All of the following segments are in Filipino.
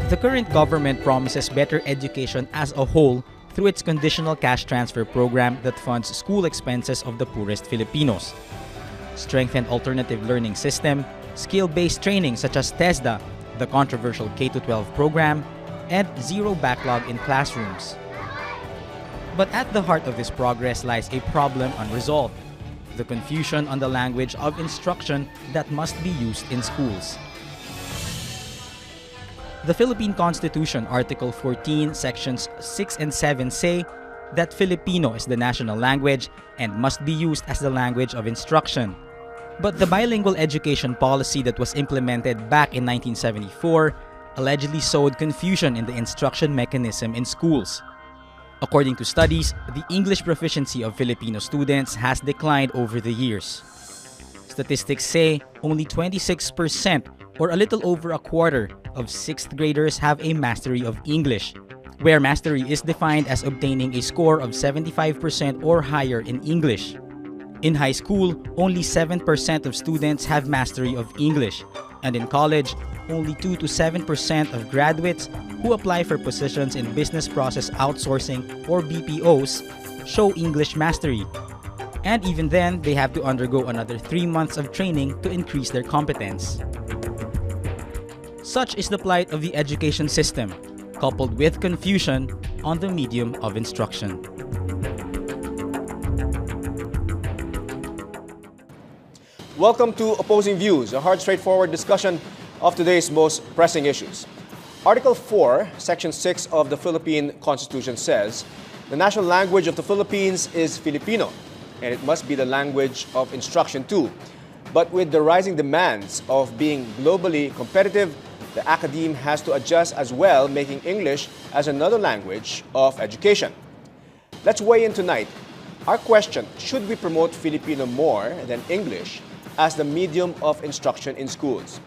The current government promises better education as a whole through its Conditional Cash Transfer Program that funds school expenses of the poorest Filipinos. Strengthened alternative learning system, skill-based training such as TESDA, the controversial K-12 program, and zero backlog in classrooms. But at the heart of this progress lies a problem unresolved: the confusion on the language of instruction that must be used in schools. The Philippine Constitution, Article 14, Sections 6 and 7 say that Filipino is the national language and must be used as the language of instruction. But the bilingual education policy that was implemented back in 1974 allegedly sowed confusion in the instruction mechanism in schools. According to studies, the English proficiency of Filipino students has declined over the years. Statistics say only 26%, or a little over a quarter, of 6th graders have a mastery of English, where mastery is defined as obtaining a score of 75% or higher in English. In high school, only 7% of students have mastery of English, and in college, only 2 to 7% of graduates who apply for positions in business process outsourcing or BPOs show English mastery. And even then, they have to undergo another 3 months of training to increase their competence. Such is the plight of the education system, coupled with confusion on the medium of instruction. Welcome to Opposing Views, a hard, straightforward discussion of today's most pressing issues. Article 4, Section 6 of the Philippine Constitution says, the national language of the Philippines is Filipino, and it must be the language of instruction too. But with the rising demands of being globally competitive, the academe has to adjust as well, making English as another language of education. Let's weigh in tonight. Our question, should we promote Filipino more than English as the medium of instruction in schools?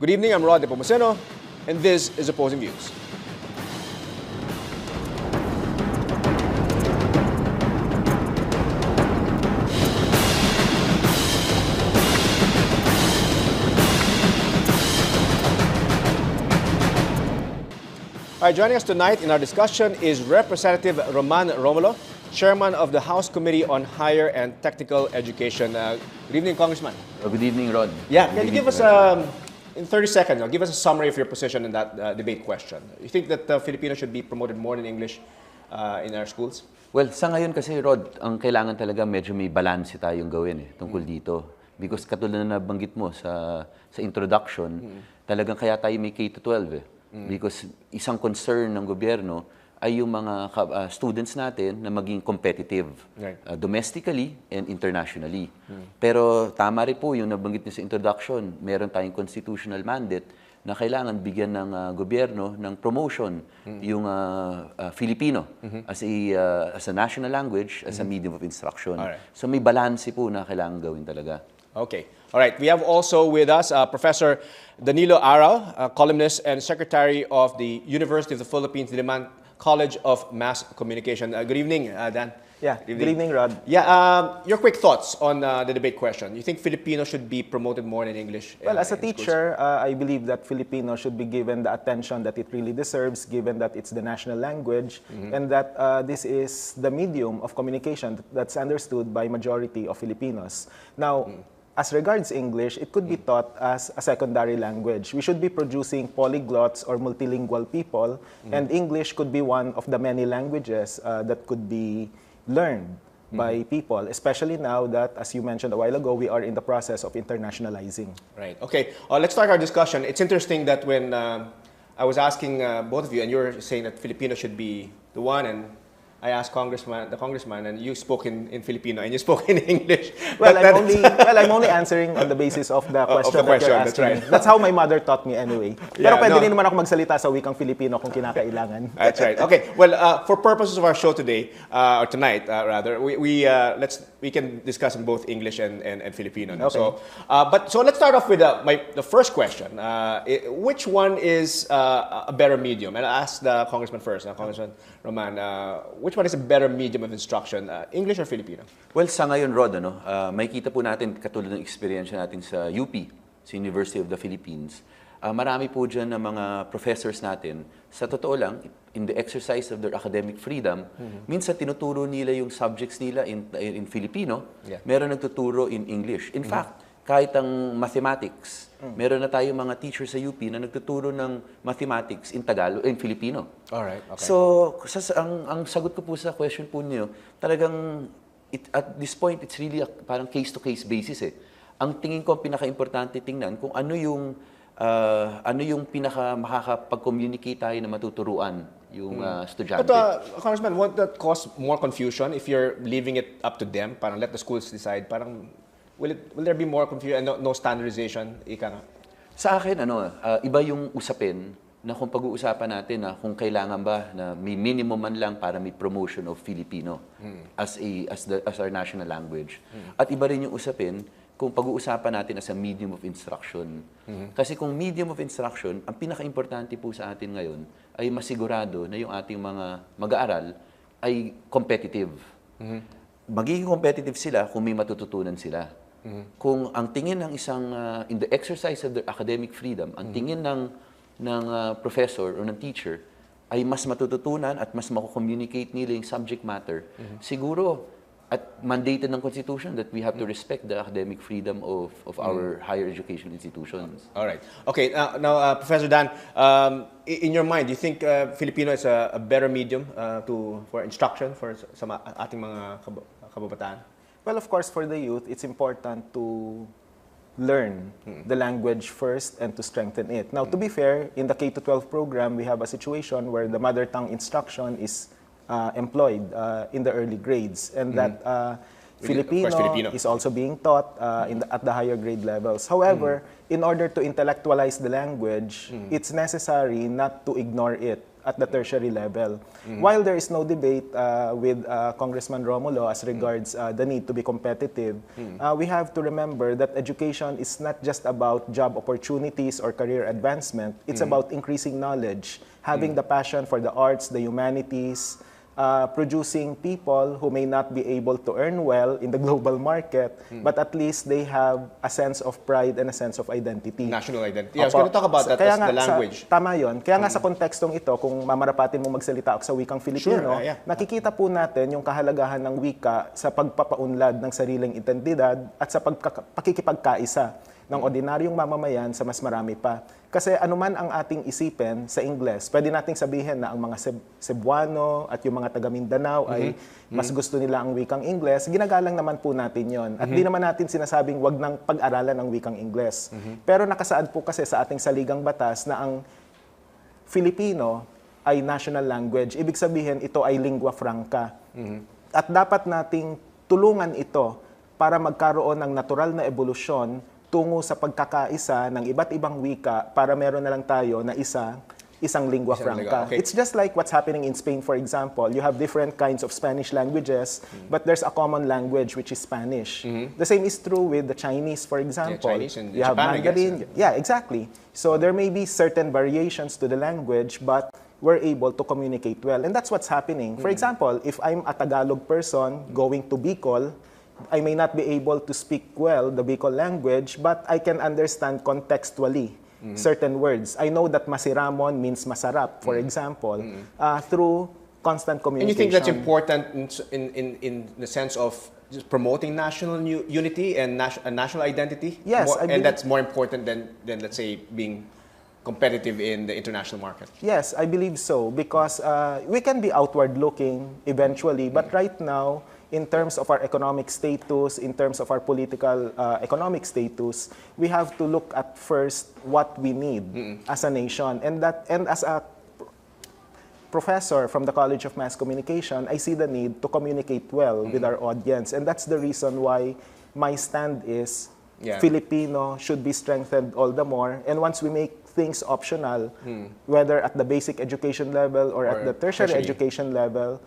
Good evening, I'm Rod Nepomuceno, and this is Opposing Views. All right, joining us tonight in our discussion is Representative Roman Romulo, Chairman of the House Committee on Higher and Technical Education. Good evening, Congressman. Good evening, Rod. Yeah, can you give us, in 30 seconds, give us a summary of your position in that debate question? You think that Filipino should be promoted more than English in our schools? Well, sa ngayon kasi, Rod, ang kailangan talaga medyo may balance tayong gawin tungkol dito. Because katulad na nabanggit mo sa introduction, talagang kaya tayo may K-12 Because isang concern ng gobyerno ay yung mga students natin na maging competitive, domestically and internationally. Pero tama rin po yung nabanggit niyo sa introduction, meron tayong constitutional mandate na kailangan bigyan ng gobyerno ng promotion yung Filipino as a national language, as a medium of instruction. So may balance po na kailangan gawin talaga. Okay. All right. We have also with us Professor Danilo Arao, columnist and secretary of the University of the Philippines Diliman College of Mass Communication. Good evening, Dan. Yeah, good evening, Rod. Yeah, your quick thoughts on the debate question. You think Filipino should be promoted more than English? Well, as a teacher, I believe that Filipino should be given the attention that it really deserves, given that it's the national language, and that this is the medium of communication that's understood by majority of Filipinos. Now, as regards English, it could be taught as a secondary language. We should be producing polyglots or multilingual people, and English could be one of the many languages that could be learned by people, especially now that, as you mentioned a while ago, we are in the process of internationalizing. Right. Okay. Let's start our discussion. It's interesting that when I was asking both of you, and you're saying that Filipino should be the one, and I asked the congressman, and you spoke in Filipino, and you spoke in English. Well, I'm only answering on the basis of the question that you're asking. That's right. That's how my mother taught me anyway. Pero pwede rin naman ako magsalita sa wikang Filipino kung kinakailangan. That's right. Okay. Well, for purposes of our show today, or tonight, rather, we can discuss in both English and Filipino. Okay. So let's start off with the first question. Which one is a better medium? And I'll ask the congressman first, Congressman Roman. Which one is a better medium of instruction, English or Filipino? Well, sa ngayon, Rod, makikita po natin katulad ng experience natin sa UP. sa University of the Philippines, marami po dyan ng mga professors natin, sa totoo lang, in the exercise of their academic freedom, minsan tinuturo nila yung subjects nila in Filipino, meron nagtuturo in English. In fact, kahit ang mathematics, meron na tayong mga teachers sa UP na nagtuturo ng mathematics in Tagalog, in Filipino. Alright, okay. So, ang sagot ko po sa question po niyo, talagang at this point, it's really parang case-to-case basis eh. Ang tingin ko, ang pinaka-importante tingnan kung ano yung pinaka makakapag-communicate tayo na matuturuan yung estudyante. But Congressman, won't that cause more confusion if you're leaving it up to them? Parang let the schools decide. Parang will there be more confusion and no standardization? Ika nga. Sa akin, iba yung usapin na kung pag-uusapan natin na kung kailangan ba na may minimum man lang para may promotion of Filipino as our national language. At iba rin yung usapin kung pag-uusapan natin as a medium of instruction. Kasi kung medium of instruction, ang pinaka-importante po sa atin ngayon ay masigurado na yung ating mga mag-aaral ay competitive. Magiging competitive sila kung may matututunan sila. Kung ang tingin ng isang, in the exercise of their academic freedom, ang tingin ng professor or ng teacher ay mas matututunan at mas mako-communicate nila yung subject matter, siguro at mandated ng Constitution that we have to respect the academic freedom of our higher education institutions. All right. Okay. Now, Professor Dan, in your mind, do you think Filipino is a better medium for instruction for sa ating mga kababataan? Well, of course, for the youth, it's important to learn the language first and to strengthen it. Now, to be fair, in the K-12 program, we have a situation where the mother tongue instruction is employed in the early grades, and that Filipino is also being taught at the higher grade levels. However, in order to intellectualize the language, it's necessary not to ignore it at the tertiary level. While there is no debate with Congressman Romulo as regards the need to be competitive, we have to remember that education is not just about job opportunities or career advancement. It's about increasing knowledge, having the passion for the arts, the humanities, producing people who may not be able to earn well in the global market, but at least they have a sense of pride and a sense of identity. National identity. Yeah, I was going to talk about that, kaya the language. Tama yun. Kaya nga sa kontekstong ito, kung mamarapatin mo magsalita ako sa wikang Filipino, nakikita po natin yung kahalagahan ng wika sa pagpapaunlad ng sariling identidad at sa pakikipagkaisa ng ordinaryong mamamayan sa mas marami pa. Kasi anuman ang ating isipin sa Ingles, pwede nating sabihin na ang mga Cebuano at yung mga taga Mindanao ay mas gusto nila ang wikang Ingles. Ginagalang naman po natin yon. At di naman natin sinasabing wag nang pag-aralan ang wikang Ingles. Pero nakasaad po kasi sa ating saligang batas na ang Filipino ay national language. Ibig sabihin ito ay lingua franca. At dapat nating tulungan ito para magkaroon ng natural na ebolusyon tungo sa pagkakaisa ng iba't ibang wika para meron na lang tayo na isang lingua franca. Okay. It's just like what's happening in Spain, for example. You have different kinds of Spanish languages, but there's a common language, which is Spanish. The same is true with the Chinese, for example. Yeah, Chinese and you have Japan, Mandarin. I guess. Yeah, exactly. So there may be certain variations to the language, but we're able to communicate well. And that's what's happening. For example, if I'm a Tagalog person going to Bicol, I may not be able to speak well the Bicol language, but I can understand contextually certain words. I know that masiramon means masarap, for example, through constant communication. And you think that's important in the sense of just promoting national unity and national identity? Yes. And that's more important than let's say, being competitive in the international market? Yes, I believe so, because we can be outward-looking eventually, but right now, in terms of our economic status, in terms of our political economic status, we have to look at first what we need as a nation. And as a professor from the College of Mass Communication, I see the need to communicate well with our audience. And that's the reason why my stand is Filipino should be strengthened all the more. And once we make things optional, whether at the basic education level or at the tertiary education level,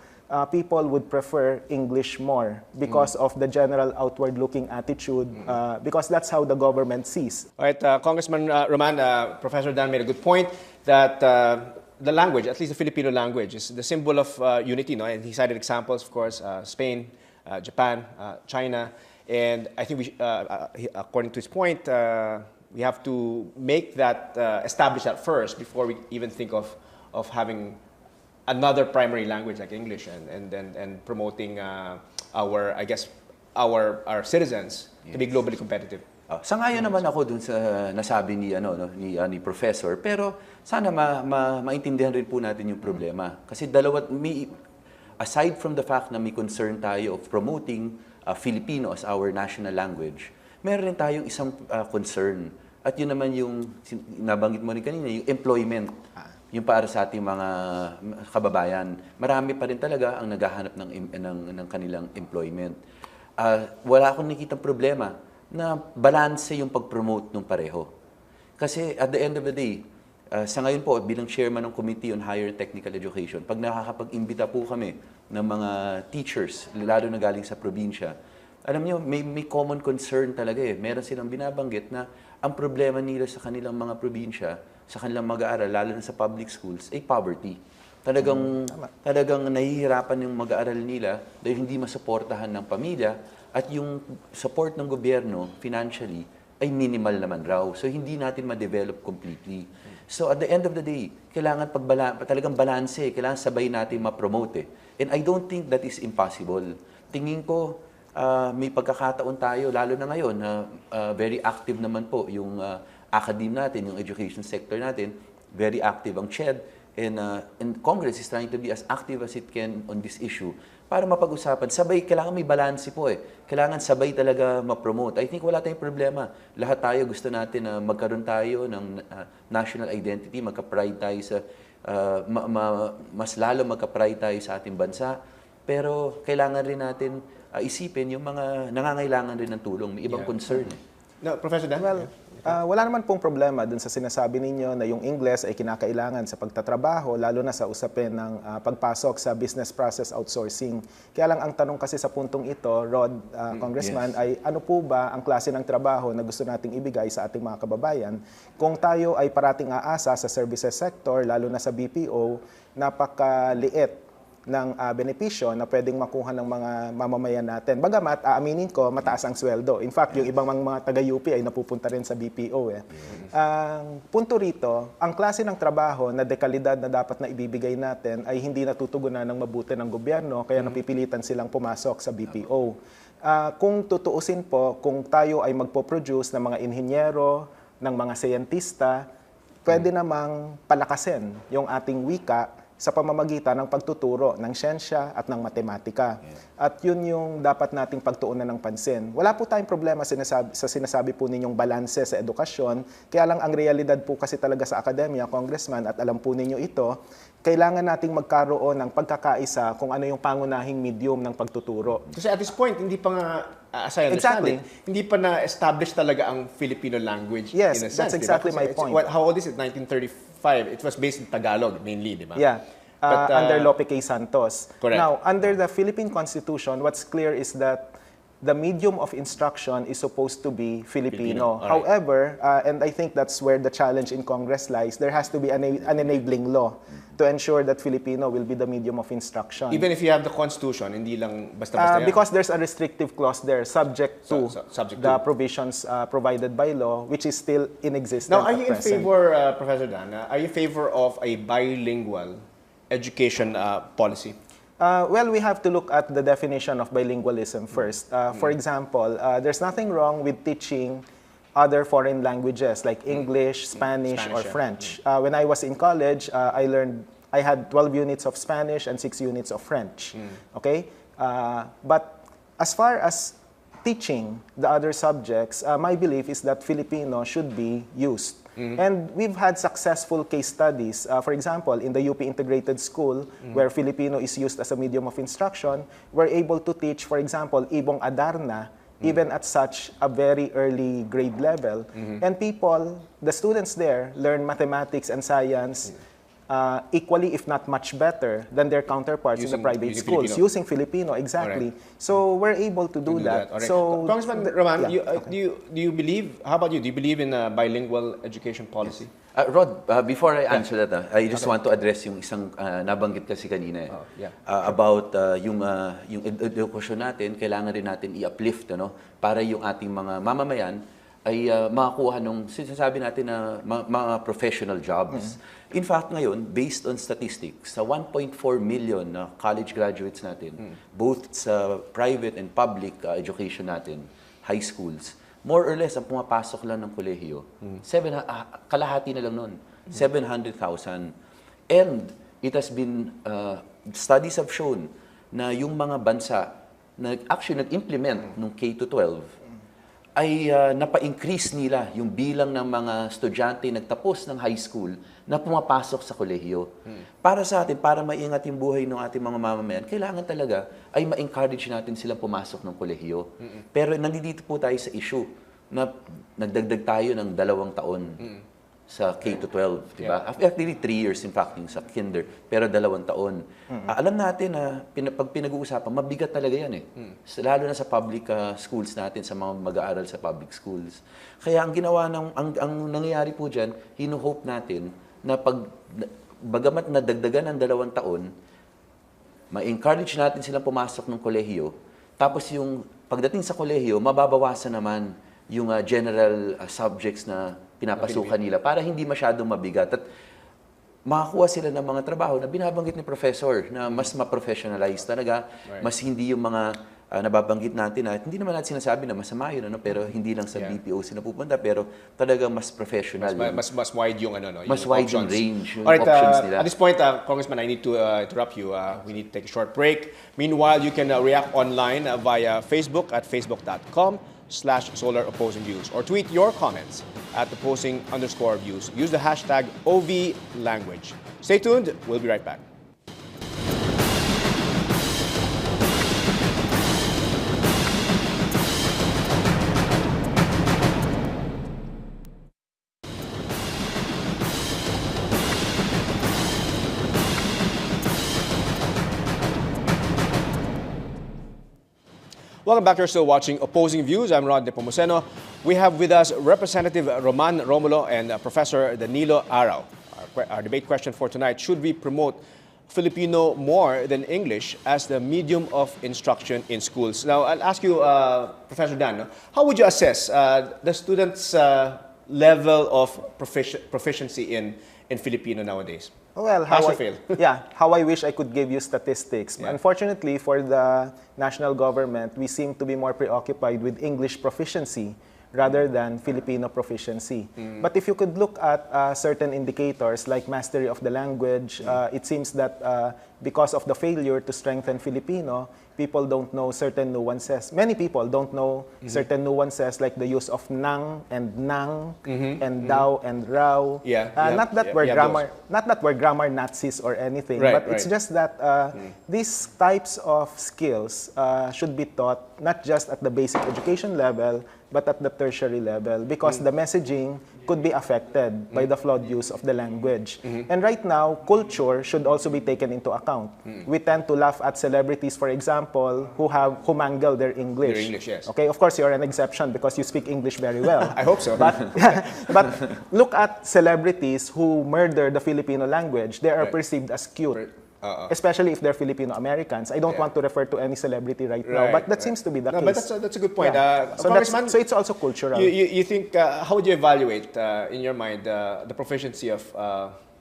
people would prefer English more because of the general outward-looking attitude, because that's how the government sees. All right, Congressman Roman, Professor Dan made a good point that the language, at least the Filipino language, is the symbol of unity. No? And he cited examples, of course, Spain, Japan, China, and I think according to his point, We have to make that, establish that first before we even think of having another primary language like English and promoting our, I guess, our citizens to be globally competitive. Sangayon naman ako dun sa nasabi ni ni professor, pero sana maintindihan rin po natin yung problema. Kasi aside from the fact na may concern tayo of promoting Filipino as our national language, meron rin tayong isang concern. At yun naman yung nabanggit mo rin kanina, yung employment. Yung para sa ating mga kababayan. Marami pa rin talaga ang naghahanap ng kanilang employment. Wala akong nakitang problema na balanse yung pag-promote ng pareho. Kasi at the end of the day, sa ngayon po, bilang chairman ng Committee on Higher and Technical Education, pag nakakapag-imbita po kami ng mga teachers, lalo na galing sa probinsya, alam niyo, may common concern talaga eh. Meron silang binabanggit na ang problema nila sa kanilang mga probinsya, sa kanilang mag-aaral, lalo na sa public schools, ay poverty. Talagang nahihirapan yung mag-aaral nila dahil hindi masuportahan ng pamilya at yung support ng gobyerno financially ay minimal naman raw. So hindi natin ma-develop completely. So at the end of the day, kailangan talagang balanse, kailangan sabay natin ma-promote. And I don't think that is impossible. Tingin ko, may pagkakataon tayo, lalo na ngayon, na very active naman po yung academe natin, yung education sector natin, very active ang CHED, and Congress is trying to be as active as it can on this issue para mapag-usapan. Sabay, kailangan may balance po eh. Kailangan sabay talaga ma-promote. I think wala tayong problema. Lahat tayo gusto natin na magkaroon tayo ng national identity, magka-pride tayo sa, mas lalo magka-pride tayo sa ating bansa. Pero kailangan rin natin isipin yung mga nangangailangan rin ng tulong. May ibang concern eh. No, Professor Dan? Well, wala naman pong problema dun sa sinasabi ninyo na yung Ingles ay kinakailangan sa pagtatrabaho, lalo na sa usapin ng pagpasok sa business process outsourcing. Kaya lang ang tanong kasi sa puntong ito, Rod, Congressman, ay ano po ba ang klase ng trabaho na gusto nating ibigay sa ating mga kababayan kung tayo ay parating aasa sa services sector, lalo na sa BPO, napakaliit ng benepisyo na pwedeng makuha ng mga mamamayan natin. Bagamat, aaminin ko, mataas ang sweldo. In fact, yung ibang mga taga-UP ay napupunta rin sa BPO. Ang punto rito, ang klase ng trabaho na dekalidad na dapat na ibibigay natin ay hindi natutugunan ng mabuti ng gobyerno, kaya napipilitan silang pumasok sa BPO. Kung tutuusin po, kung tayo ay magpo-produce ng mga inhinyero, ng mga siyentista, pwede namang palakasin yung ating wika sa pamamagitan ng pagtuturo ng siyensya at ng matematika. At yun yung dapat nating pagtuunan ng pansin. Wala po tayong problema sa sinasabi po ninyong balanse sa edukasyon, kaya lang ang realidad po kasi talaga sa akademya, Congressman, at alam po ninyo ito, kailangan nating magkaroon ng pagkakaisa kung ano yung pangunahing medium ng pagtuturo. Kasi at this point, hindi pa nga, as I understand hindi pa na-establish talaga ang Filipino language in a sense. Yes, that's exactly my point. How old is it? 1935. It was based in Tagalog mainly, di ba? Yeah. But, under Lope K. Santos. Correct. Now, under the Philippine Constitution, what's clear is that the medium of instruction is supposed to be Filipino. Right. However, and I think that's where the challenge in Congress lies, there has to be an enabling law to ensure that Filipino will be the medium of instruction. Even if you have the Constitution, hindi lang basta-basta yan. Because there's a restrictive clause there subject to subject the to provisions provided by law, which is still in existence Now, are at you in present. favor, Professor Dan, are you in favor of a bilingual education policy? Well, we have to look at the definition of bilingualism first. For example, there's nothing wrong with teaching other foreign languages like English, Spanish, or French. When I was in college, I had 12 units of Spanish and 6 units of French. Okay? But as far as teaching the other subjects, my belief is that Filipino should be used. And we've had successful case studies. For example, in the UP Integrated School, where Filipino is used as a medium of instruction, we're able to teach, for example, Ibong Adarna, even at such a very early grade level. And the students there, learn mathematics and science equally, if not much better, than their counterparts in the private schools. Filipino. Using Filipino, exactly. So we're able to do that. Right. So, Congressman Roman, yeah, do you believe, how about you? Do you believe in a bilingual education policy? Rod, before I answer that, I just want to address yung isang nabanggit kasi kanina about yung edukasyon natin, kailangan rin natin i-uplift para yung ating mga mamamayan ay makakuha nung sinasabi natin na mga professional jobs. In fact, ngayon, based on statistics, sa 1.4 million na college graduates natin, both sa private and public education natin, high schools, more or less, ang pumapasok lang ng kolehiyo, kalahati na lang nun, 700,000. And it has been, studies have shown na yung mga bansa na actually nag-implement nung K-12 ay napa-increase nila yung bilang ng mga estudyante nagtapos ng high school na pumapasok sa kolehiyo. Para sa atin, para maingat yung buhay ng ating mga mamamayan, kailangan talaga ay ma-encourage natin silang pumasok ng kolehiyo. Pero nandito po tayo sa issue na nagdagdag tayo ng 2 taon sa K-12, di ba? Actually, 3 years in fact yung sa kinder, pero 2 taon. Alam natin na pag pinag-uusapan, mabigat talaga yan eh. Lalo na sa public schools natin, sa mga mag-aaral sa public schools. Kaya ang ginawa ang nangyayari po dyan, hino-hope natin na bagamat nadagdagan ng 2 taon, ma-encourage natin silang pumasok ng kolehiyo, tapos yung pagdating sa kolehiyo, mababawasan naman yung general subjects na pinapasukan nila para hindi masyadong mabigat at makakuha sila ng mga trabaho na binabanggit ni Professor na mas ma-professionalize talaga, mas hindi yung mga nababanggit natin na hindi naman natin sinasabi na masama yun, pero hindi lang sa BPO sila pupunta, pero talaga mas professional. Mas wide yung mas yung wide options. yung range, yung Alright, options nila. At this point, Congressman, I need to interrupt you. We need to take a short break. Meanwhile, you can react online via Facebook at facebook.com/SolarOpposingViews or tweet your comments at opposing_views. Use the hashtag #OVLanguage. Stay tuned. We'll be right back. Welcome back. You're still watching Opposing Views. I'm Rod Nepomuceno. We have with us Representative Roman Romulo and Professor Danilo Arao. Our debate question for tonight: should we promote Filipino more than English as the medium of instruction in schools? Now, I'll ask you, Professor Dan, how would you assess the students' level of proficiency in Filipino nowadays? Well, Pass or fail? how I wish I could give you statistics. Yeah. Unfortunately, for the national government, we seem to be more preoccupied with English proficiency rather than Filipino proficiency. But if you could look at certain indicators like mastery of the language, it seems that because of the failure to strengthen Filipino, people don't know certain nuances. Many people don't know certain nuances like the use of nang and nang and thou and rao. Not that we're grammar Nazis or anything, but it's just that these types of skills should be taught not just at the basic education level, but at the tertiary level, because the messaging could be affected by the flawed use of the language. And right now, culture should also be taken into account. We tend to laugh at celebrities, for example, who mangle their English. Their English, yes. Okay, of course, you're an exception because you speak English very well. I hope so. But look at celebrities who murder the Filipino language. They are perceived as cute. Especially if they're Filipino Americans. I don't want to refer to any celebrity right now, but that seems to be the case. But that's a good point. So it's also cultural. You think, how would you evaluate, in your mind, the proficiency of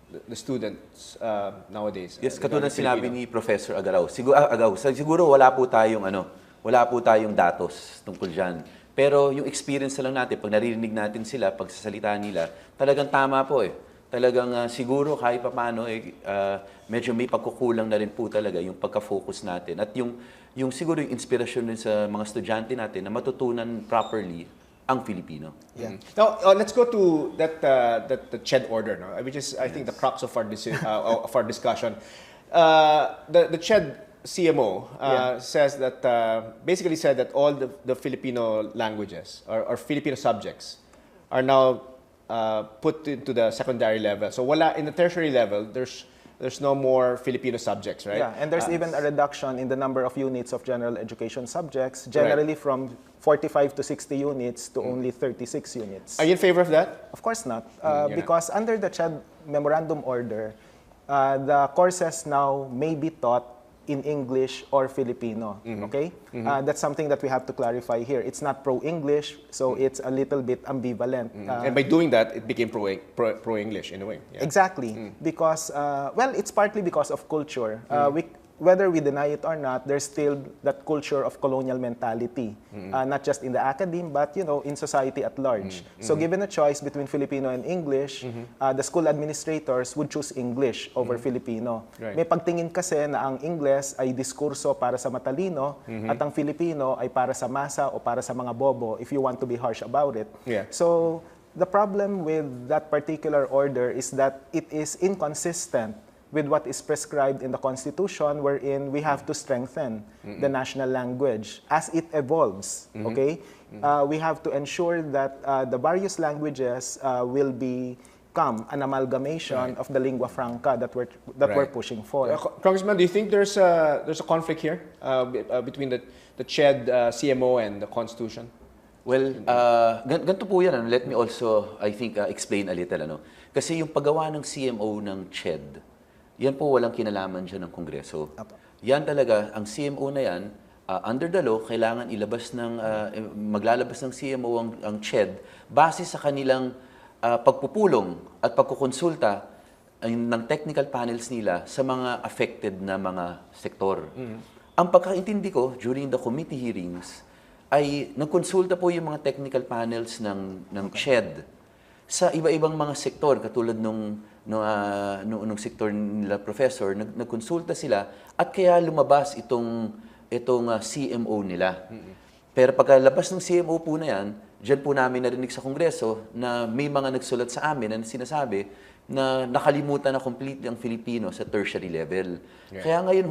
the students nowadays? Yes, katulad sinabi ni Professor Agaraw. Siguro wala po tayong datos tungkol dyan. Pero yung experience lang natin, pag naririnig natin sila, pagsasalita nila, talagang tama po eh. Talagang siguro kahit pa paano medyo may pagkukulang na rin po talaga yung pagka-focus natin at yung siguro yung inspirasyon din sa mga estudyante natin na matutunan properly ang Filipino. Yeah. Now let's go to the CHED order, no? Which is I think the crux of our discussion. The CHED CMO says that basically said that all the Filipino languages or Filipino subjects are now put into the secondary level. So in the tertiary level, there's no more Filipino subjects, right? Yeah, and there's even a reduction in the number of units of general education subjects, generally from 45 to 60 units to only 36 units. Are you in favor of that? Of course not, because under the CHED Memorandum Order, the courses now may be taught in English or Filipino. Okay? That's something that we have to clarify here. It's not pro-English, so it's a little bit ambivalent. And by doing that, it became pro-English in a way. Yeah. Exactly, because, well, it's partly because of culture. Whether we deny it or not, there's still that culture of colonial mentality, not just in the academe, but in society at large. So given a choice between Filipino and English, the school administrators would choose English over Filipino. Right. May pagtingin kasi na ang Ingles ay diskurso para sa matalino at ang Filipino ay para sa masa o para sa mga bobo, if you want to be harsh about it. Yeah. So the problem with that particular order is that it is inconsistent with what is prescribed in the Constitution, wherein we have to strengthen the national language as it evolves. Okay, we have to ensure that the various languages will become an amalgamation of the lingua franca that we're pushing for. Congressman, do you think there's a conflict here between the CHED, CMO, and the Constitution? Well, ganito po yan. Let me also, I think, explain a little. Kasi yung paggawa ng CMO ng CHED, yan po walang kinalaman dyan ng Kongreso. Yan talaga, ang CMO na yan, under the law, kailangan maglalabas ng CMO ang CHED base sa kanilang pagpupulong at pagkukonsulta ng technical panels nila sa mga affected na mga sektor. Ang pagkaintindi ko, during the committee hearings, ay nagkonsulta po yung mga technical panels ng CHED sa iba-ibang mga sektor, katulad nung sektor nila professor, nagkonsulta sila at kaya lumabas itong CMO nila. Pero pagkalabas ng CMO po na yan, dyan po namin narinig sa Kongreso na may mga nagsulat sa amin na sinasabi na nakalimutan na completely ang Filipino sa tertiary level. Yeah. Kaya ngayon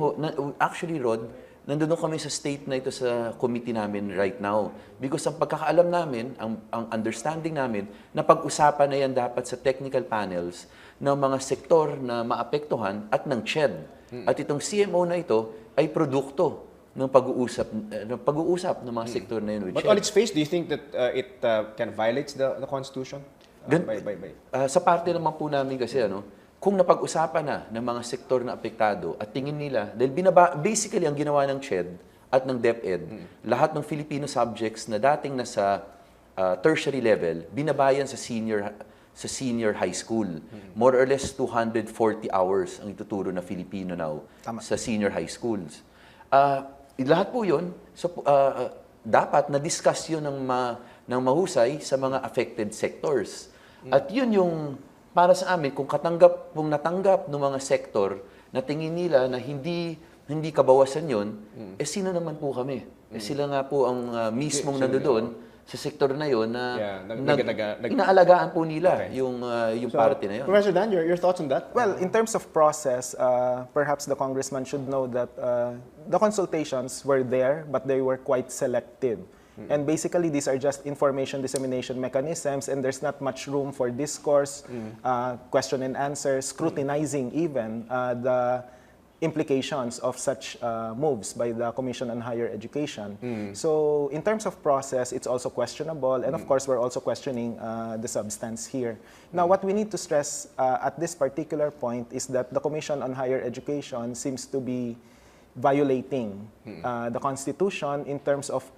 actually Rod, nandun kami sa state na ito sa committee namin right now. Because ang pagkakaalam namin, ang understanding namin, na pag-usapan na yan dapat sa technical panels ng mga sektor na maapektuhan at ng CHED. At itong CMO na ito ay produkto ng pag-uusap ng mga sektor na yun with But CHED. on its face, do you think that it kind of violates the Constitution? Sa parte naman po namin kasi, kung napag-usapan na ng mga sektor na apektado at tingin nila, dahil basically ang ginawa ng CHED at ng DepEd, lahat ng Filipino subjects na dating nasa tertiary level, binabayan sa senior high school. More or less 240 hours ang ituturo na Filipino now sa senior high schools. Lahat po yun, so, dapat na-discuss yun ng mahusay sa mga affected sectors. At yun yung para sa amin, kung natanggap ng mga sektor na tingin nila na hindi kabawasan yun, sino naman po kami? Sila nga po ang mismong nandoon sa sektor na yun na inaalagaan po nila yung party na yun. Professor Dan, your thoughts on that? Well, in terms of process, perhaps the congressman should know that the consultations were there, but they were quite selective. And basically, these are just information dissemination mechanisms, and there's not much room for discourse, question and answer, scrutinizing even the implications of such moves by the Commission on Higher Education. So in terms of process, it's also questionable, and of course, we're also questioning the substance here. Now, what we need to stress at this particular point is that the Commission on Higher Education seems to be violating the Constitution in terms of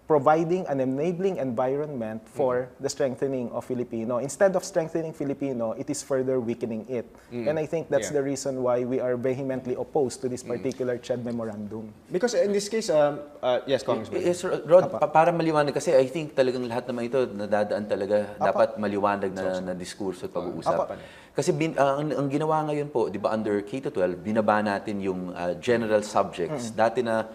providing an enabling environment for the strengthening of Filipino. Instead of strengthening Filipino, it is further weakening it. And I think that's the reason why we are vehemently opposed to this particular CHED memorandum. Because in this case, yes, Congressman. Yes, Rod, para maliwanag kasi, I think talagang lahat naman ito nadadaan talaga dapat maliwanag na diskurso at pag-uusap. Kasi ang ginawa ngayon po, di ba, under K-12, binaba natin yung general subjects. Dati na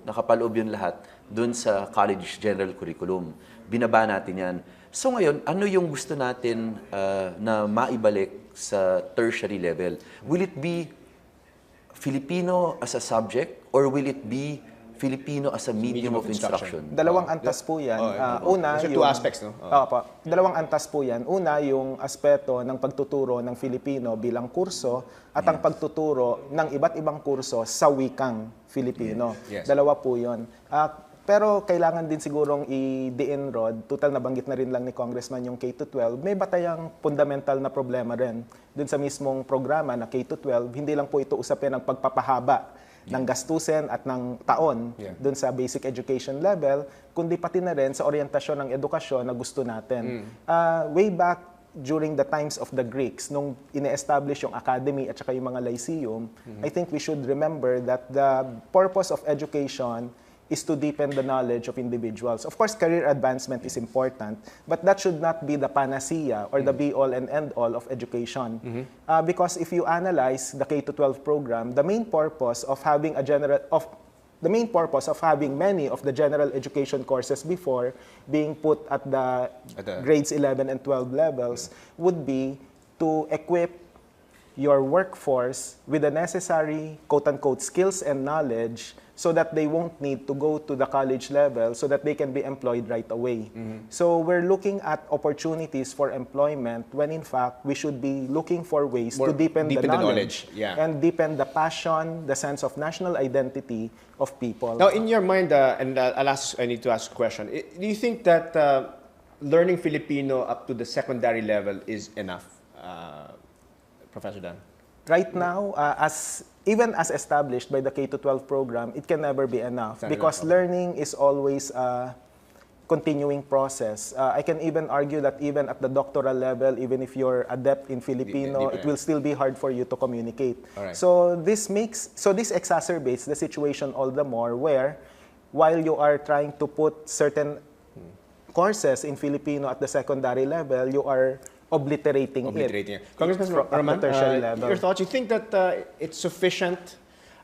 nakapaloob yun lahat doon sa college general curriculum. Binaba natin yan. So ngayon, ano yung gusto natin na maibalik sa tertiary level? Will it be Filipino as a subject or will it be Filipino as a medium of instruction? Dalawang antas po yan. Una, two aspects, no? Dalawang antas po yan. Una, yung aspeto ng pagtuturo ng Filipino bilang kurso at ang pagtuturo ng iba't ibang kurso sa wikang Filipino. Yes. Dalawa po yun. Pero kailangan din sigurong i-diin, Rod, total nabanggit na rin lang ni Congressman yung K-12, may batayang fundamental na problema rin dun sa mismong programa na K-12. Hindi lang po ito usapin ng pagpapahaba ng gastusin at ng taon dun sa basic education level, kundi pati na rin sa orientasyon ng edukasyon na gusto natin. Way back during the times of the Greeks, nung ine-establish yung academy at saka yung mga lyceum, I think we should remember that the purpose of education is to deepen the knowledge of individuals. Of course, career advancement is important, but that should not be the panacea or the be-all and end-all of education. Because if you analyze the K-12 program, the main purpose of having many of the general education courses before being put at the grades 11 and 12 levels would be to equip your workforce with the necessary quote-unquote skills and knowledge so that they won't need to go to the college level so that they can be employed right away. So we're looking at opportunities for employment when in fact we should be looking for ways to deepen the knowledge. And deepen the passion, the sense of national identity of people. Now, in your mind, and I need to ask a question, do you think that learning Filipino up to the secondary level is enough, Professor Dan? Right now, even as established by the K-12 program, it can never be enough because learning is always a continuing process. I can even argue that even at the doctoral level, even if you're adept in Filipino, it will still be hard for you to communicate. So this exacerbates the situation all the more where while you are trying to put certain courses in Filipino at the secondary level, you are obliterating it. Congressman Roman, your thoughts? You think that it's sufficient,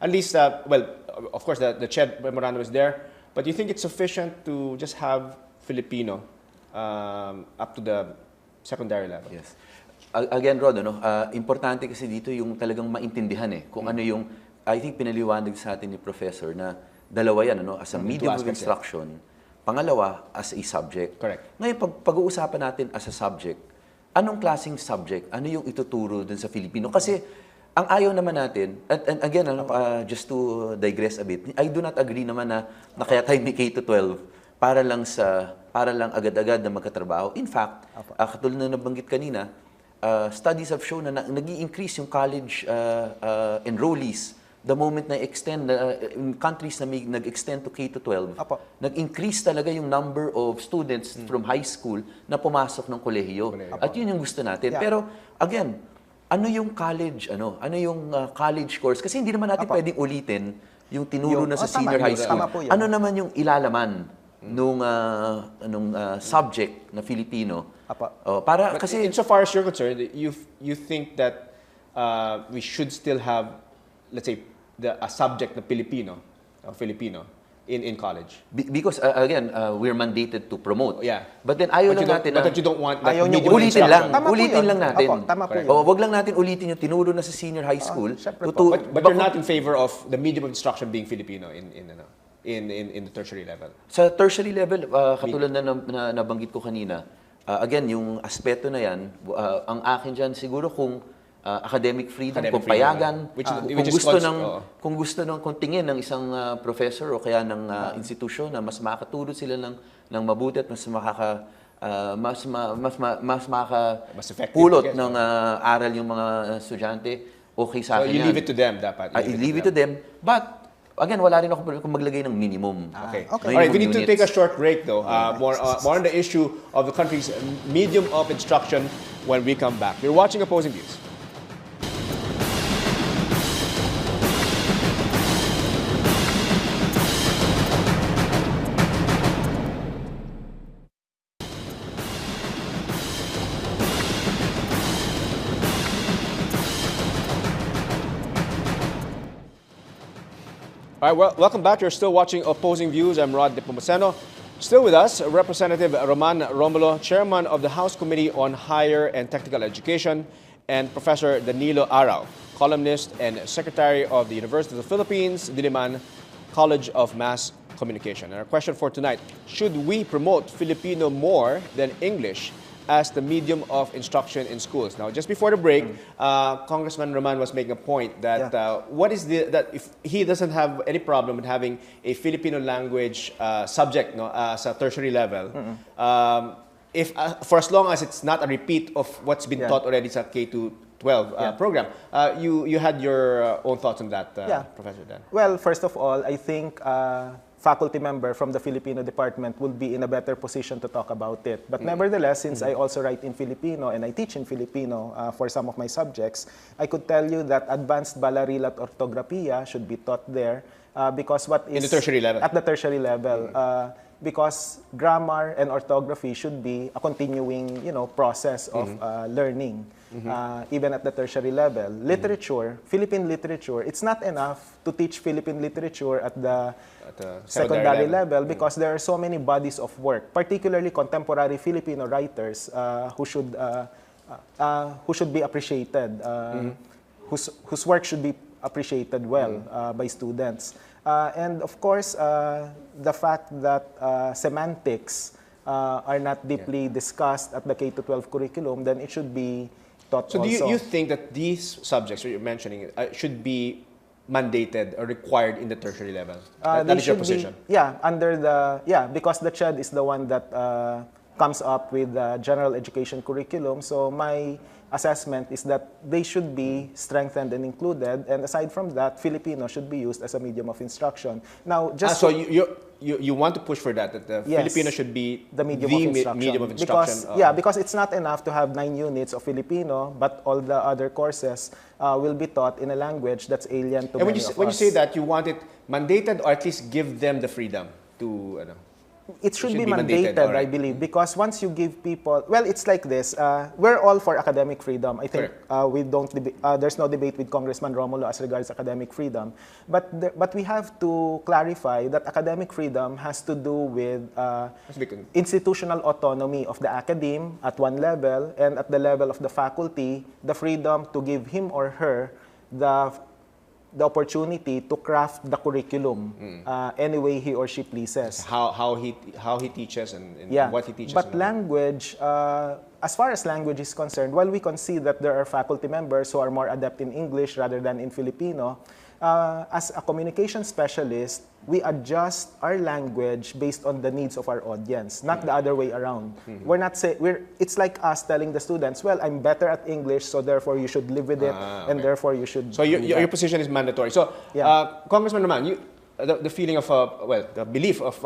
at least, well, of course, the CHED memorandum is there, but you think it's sufficient to just have Filipino up to the secondary level? Yes. Again, Rod, importante kasi dito yung talagang maintindihan kung ano yung, I think pinaliwanag sa atin ni Professor na dalawa yan, as a medium of instruction, pangalawa, as a subject. Correct. Ngayon, pag-uusapan natin as a subject, anong klaseng subject? Ano yung ituturo dun sa Filipino? Kasi ang ayaw naman natin, and again, just to digress a bit, I do not agree naman na kaya tayo may K-12 para lang agad-agad na magkatrabaho. In fact, katulad na nabanggit kanina, studies have shown na nag-i-increase yung college enrollees the moment na extend, in countries na may nag-extend to K-12, nag-increase talaga yung number of students from high school na pumasok ng kolehiyo. At yun yung gusto natin. Pero again, ano yung college, ano yung college course? Kasi hindi naman natin pwedeng ulitin yung tinuro na sa senior high school. Ano naman yung ilalaman nung subject na Filipino? Para kasi insofar as you're concerned, you think that we should still have, let's say, a subject na Filipino in college. Because again, we're mandated to promote. But then ayaw lang natin but you don't want that ulitin lang. Ulitin lang natin. Tama po yun. Wag lang natin ulitin yung tinuro na sa senior high school. But you're not in favor of the medium of instruction being Filipino in the tertiary level. Sa tertiary level, katulad na nabanggit ko kanina, again, yung aspeto na yan, ang akin dyan siguro kung academic freedom, kung payagan, kung gusto ng tingin ng isang professor o kaya ng institusyon na mas makakatulong sila ng mabuti at mas makakapulot ng aral yung mga estudyante, okay sa akin so you leave it to them dapat. I leave it to them. But again, wala rin ako problema kung maglagay ng minimum. Okay. All right, we need to take a short break though. More on the issue of the country's medium of instruction when we come back. You're watching Opposing Views. All right, well, welcome back. You're still watching Opposing Views. I'm Rod Nepomuceno. Still with us, Representative Roman Romulo, Chairman of the House Committee on Higher and Technical Education, and Professor Danilo Arao, columnist and Secretary of the University of the Philippines, Diliman College of Mass Communication. And our question for tonight, should we promote Filipino more than English as the medium of instruction in schools. Now, just before the break, Congressman Roman was making a point that that if he doesn't have any problem with having a Filipino language subject, no, as a tertiary level, if for as long as it's not a repeat of what's been taught already sa K-12 program. You had your own thoughts on that, Professor Dan. Well, first of all, I think faculty member from the Filipino department will be in a better position to talk about it. But nevertheless, since I also write in Filipino and I teach in Filipino for some of my subjects, I could tell you that advanced balaril at orthograpia should be taught there because what is... In the tertiary level? At the tertiary level. Because grammar and orthography should be a continuing, process of learning, even at the tertiary level. Literature, Philippine literature, it's not enough to teach Philippine literature at the secondary level because there are so many bodies of work, particularly contemporary Filipino writers who should be appreciated, whose work should be appreciated well by students. And of course, the fact that semantics are not deeply discussed at the K-12 curriculum, then it should be taught also. So do you think that these subjects that you're mentioning should be mandated or required in the tertiary level? That is your position? Because the CHED is the one that comes up with the general education curriculum. So my assessment is that they should be strengthened and included, and aside from that, Filipino should be used as a medium of instruction. Now, just so you want to push for that the Filipino should be the medium of instruction. Because it's not enough to have 9 units of Filipino, but all the other courses will be taught in a language that's alien to many of us. When you say that, you want it mandated or at least give them the freedom to... It should be mandated, I believe, because once you give people, well, it's like this. We're all for academic freedom. I think we don't. There's no debate with Congressman Romulo as regards academic freedom, but we have to clarify that academic freedom has to do with institutional autonomy of the academe at one level, and at the level of the faculty, the freedom to give him or her the opportunity to craft the curriculum any way he or she pleases. How he teaches and what he teaches. But language, as far as language is concerned, while we concede that there are faculty members who are more adept in English rather than in Filipino, as a communication specialist, we adjust our language based on the needs of our audience, not the other way around. We're not it's like us telling the students, well, I'm better at English, so therefore you should live with it, and therefore you should. So your position is mandatory. So, Congressman Roman, the feeling of the belief of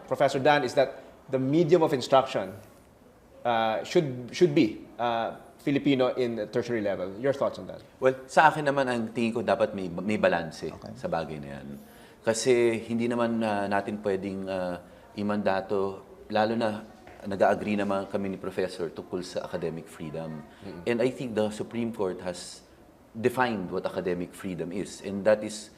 Professor Dan is that the medium of instruction should be Filipino in the tertiary level. Your thoughts on that? Well, sa akin naman, ang tingin ko dapat may balance sa bagay na yan. Kasi hindi naman natin pwedeng imandato, lalo na nag-agree naman kami ni Professor tungkol sa academic freedom. And I think the Supreme Court has defined what academic freedom is. And that is